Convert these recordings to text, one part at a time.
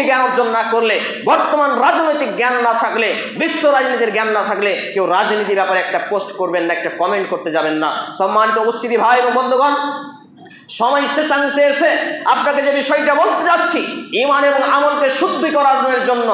জ্ঞান অর্জন না করলে, বর্তমান রাজনৈতিক জ্ঞান না থাকলে, বিশ্ব রাজনীতির জ্ঞান না থাকলে কেউ রাজনীতির ব্যাপারে একটা পোস্ট করবেন না, একটা কমেন্ট করতে যাবেন না। সম্মানিত উপস্থিতি ভাই এবং বন্ধুগণ, সময় শেষাংশে এসে আপনাকে যে বিষয়টা বলতে যাচ্ছি, ঈমান এবং আমলকে শুদ্ধিকরণের জন্য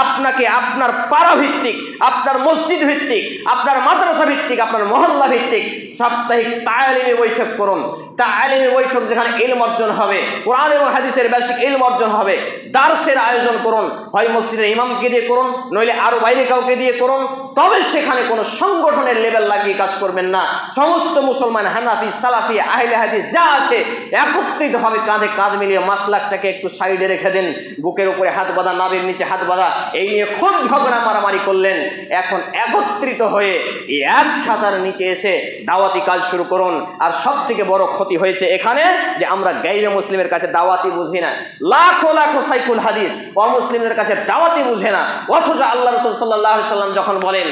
আপনাকে আপনার পাড়া ভিত্তিক, আপনার মসজিদ ভিত্তিক, আপনার মাদ্রাসা ভিত্তিক, আপনার মহল্লা ভিত্তিক সাপ্তাহিক তালিমি বৈঠক করুন। তালিমি বৈঠক যেখানে ইলম অর্জন হবে, কোরআন এবং হাদিসের বেসিক ইলম অর্জন হবে, দার্সের আয়োজন করুন। হয় মসজিদের ইমামকে দিয়ে করুন, নইলে আরো বাইরে কাউকে দিয়ে করুন। তবে সেখানে কোনো সংগঠনের লেভেল লাগিয়ে কাজ করবেন না। সমস্ত মুসলমান, হানাফি, সালাফি, আহলে হাদিস যা আছে একত্রিত ভাবে কাঁধে কাঁধ মিলিয়ে মাসলাকটাকে একটু সাইডে রেখে দেন। বুকের উপরে হাত বাঁধা, নাভির নিচে হাত বাঁধা, এই নিয়ে খুব ঝগড়া মারামারি করলেন। এখন একত্রিত হয়ে এই এক ছাতার নিচে এসে দাওয়াতি কাজ শুরু করুন। আর সব থেকে বড় ক্ষতি হয়েছে এখানে যে আমরা গায়রে মুসলিমের কাছে দাওয়াতি বুঝি না। লাখো লাখো সাইকুল হাদিস অমুসলিমদের কাছে দাওয়াতি বুঝে না। অথচ আল্লাহ রাসূল সাল্লাল্লাহু আলাইহি সাল্লাম যখন বলেন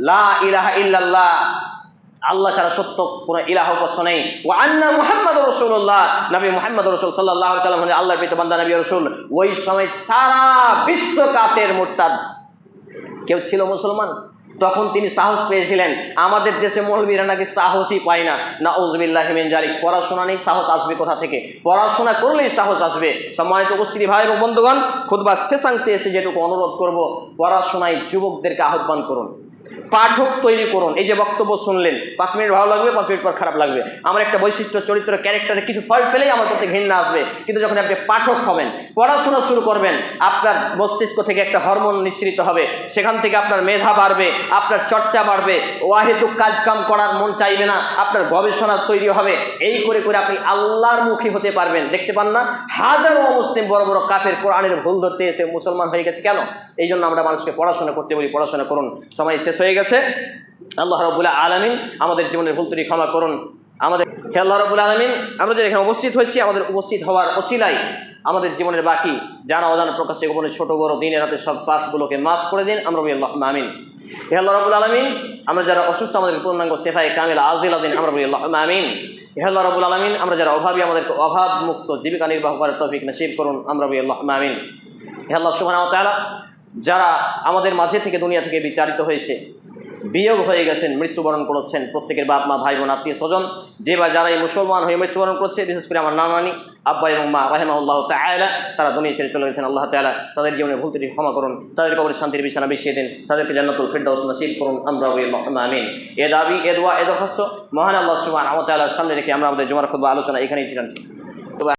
লা ইলাহা ইল্লাল্লাহ, আল্লাহ ছাড়া সত্য কোনো ইলাহ উপাস্য নেই, ওয়া আন্না মুহাম্মাদুর রাসূলুল্লাহ, নবী মুহাম্মদ রাসূল সাল্লাল্লাহু আলাইহি ওয়াসাল্লাম হলেন আল্লাহর প্রিয় বান্দা নবী রাসূল, ওই সময় সারা বিশ্ব কাফের মুরতাদ। কেউ ছিল মুসলমান? তখন তিনি সাহস পেয়েছিলেন। আমাদের দেশে মৌলবীরা নাকি সাহসই পায় না। নাউযুবিল্লাহি মিন যালিক। পড়াশোনা নেই, সাহস আসবে কোথা থেকে? পড়াশোনা করলেই সাহস আসবে। সম্মানিত উপস্থিতি ভাই এবং বন্ধুগণ, খুতবার শেষাংশে এসে যেটুকু অনুরোধ করব, পড়াশোনায় যুবকদেরকে আহ্বান করুন, পাঠক তৈরি করুন। এই যে বক্তব্য শুনলেন, 5 মিনিট ভালো লাগবে, 5 মিনিট পর খারাপ লাগবে। আমার একটা বৈশিষ্ট্য, চরিত্র, ক্যারেক্টারে কিছু ফল্ট পেলেই আমার প্রতি ঘৃণা আসবে। কিন্তু যখন আপনি পাঠক হবেন, পড়াশোনা শুরু করবেন, আপনার মস্তিষ্ক থেকে একটা হরমোন নিঃসৃত হবে, সেখান থেকে আপনার মেধা বাড়বে, আপনার চর্চা বাড়বে, অহেতুক কাজ কাম করার মন চাইবে না, আপনার গবেষণা তৈরি হবে। এই করে করে আপনি আল্লাহর মুখী হতে পারবেন। দেখতে পান না হাজারো মুসলিম বড় বড় কাফের কোরআনের ভুল ধরতে এসে মুসলমান হয়ে গেছে কেন? এই জন্য আমরা মানুষকে পড়াশোনা করতে বলি, পড়াশোনা করুন। সময় শেষ হয়ে গেছে। আল্লাহ রাব্বুল আলামিন আমাদের জীবনের ভুল ত্রুটি ক্ষমা করুন। হে আল্লাহ রাব্বুল আলামিন, আমরা যে এখানে উপস্থিত হয়েছি, আমাদের উপস্থিত হওয়ার ওসিলায় আমাদের জীবনের বাকি জানা অজানা প্রকাশ্যে গোপনে ছোট বড় দিনের রাতে সব পাপগুলোকে মাফ করে দিন। আমরা বলি আল্লাহুম্মা আমিন। হে আল্লাহ রাব্বুল আলামিন, আমরা যারা অসুস্থ আমাদের পূর্ণাঙ্গ শেফায়ে কামিল আজিলা দিন। আমরা বলি আল্লাহুম্মা আমিন। হে আল্লাহ রাব্বুল আলামিন, আমরা যারা অভাবী আমাদেরকে অভাব মুক্ত জীবিকা নির্বাহ করার তৌফিক নসিব করুন। আমরা বলি আল্লাহুম্মা আমিন। হে আল্লাহ সুবহানাহু ওয়া তাআলা, যারা আমাদের মাঝে থেকে দুনিয়া থেকে বিতাড়িত হয়েছে, বিয়োগ হয়ে গেছেন, মৃত্যুবরণ করেছেন, প্রত্যেকের বাপ মা ভাই বোন আত্মীয় স্বজন যে বা যারা এই মুসলমান হয়ে মৃত্যুবরণ করছে, বিশেষ করে আমার নানানি আব্বা এবং মা রাহিমাহুল্লাহ তাআলা, তারা দুনিয়া ছেড়ে চলে গেছেন। আল্লাহ তাআলা তাদের জীবনের ভুল ত্রুটি ক্ষমা করুন, তাদের কবরের শান্তির বিছানা বিছিয়ে দিন, তাদেরকে জান্নাতুল ফিরদাউস নসিব করুন। আমরা বলি আল্লাহুম্মা আমিন। এ দাবি, এ দোয়া, এ দরখাস্ত মহান আল্লাহ সুবহানাহু ওয়া তাআলার সামনে রেখে আমরা আমাদের জুমার খুতবা আলোচনা এখানেই টানছি।